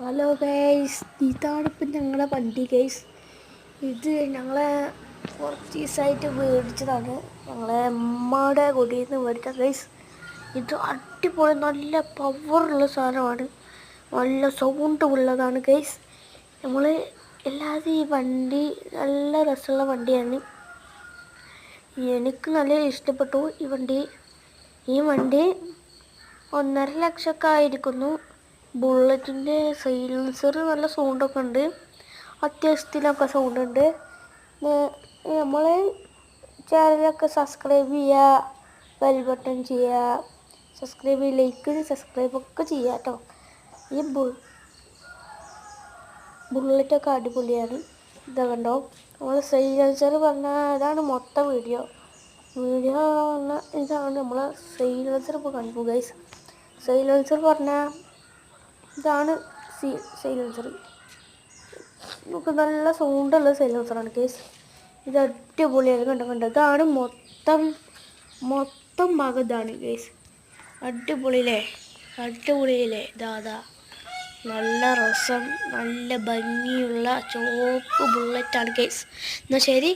Hello guys, ഇതാണ് ഇപ്പം ഞങ്ങളുടെ വണ്ടി ഗൈസ്. ഇത് ഞങ്ങളെ കുറച്ച് ദിവസമായിട്ട് മേടിച്ചതാണ്. ഞങ്ങളെ അമ്മയുടെ കുടിയിൽ നിന്ന് മേടിച്ച ഗൈസ്. ഇത് അടിപൊളി നല്ല പവറുള്ള സാധനമാണ്, നല്ല സൗണ്ട് ഉള്ളതാണ് ഗൈസ്. നമ്മൾ എല്ലാവരും ഈ വണ്ടി നല്ല രസമുള്ള വണ്ടിയാണ്. എനിക്ക് നല്ല ഇഷ്ടപ്പെട്ടു ഈ വണ്ടി. ഈ വണ്ടി 1.5 ലക്ഷമൊക്കെ ആയിരിക്കുന്നു. ബുള്ളറ്റിൻ്റെ സൈലൻസർ നല്ല സൗണ്ടൊക്കെ ഉണ്ട്, അത്യാവശ്യത്തിനൊക്കെ സൗണ്ട് ഉണ്ട്. നമ്മൾ ചാനലൊക്കെ സബ്സ്ക്രൈബ് ചെയ്യുക, ബെൽ ബട്ടൺ ചെയ്യുക, സബ്സ്ക്രൈബ് ലൈക്ക് സബ്സ്ക്രൈബൊക്കെ ചെയ്യുക കേട്ടോ. ഈ ബുള്ളറ്റൊക്കെ അടിപൊളിയാണ്. ഇതാ കണ്ടോ, നമ്മൾ സൈലൻസർ പറഞ്ഞാൽ ഇതാണ് മൊത്തം വീഡിയോ പറഞ്ഞാൽ ഇതാണ് നമ്മൾ സൈലൻസർ. ഇപ്പോൾ കണ്ടു ഗൈസ്, സൈലൻസർ പറഞ്ഞാൽ ഇതാണ് സൈലൻസർ. നമുക്ക് നല്ല സൗണ്ടുള്ള സൈലൻസറാണ് കേസ്. ഇത് അടിപൊളിയാണ്. കണ്ടോ, ഇതാണ് മൊത്തം ഭാഗം ഇതാണ് കേസ്. അടിപൊളിയില്ലേ ഇതാ നല്ല രസം, നല്ല ഭംഗിയുള്ള ചുവപ്പ് ബുള്ളറ്റാണ് കേസ്. എന്നാൽ ശരി.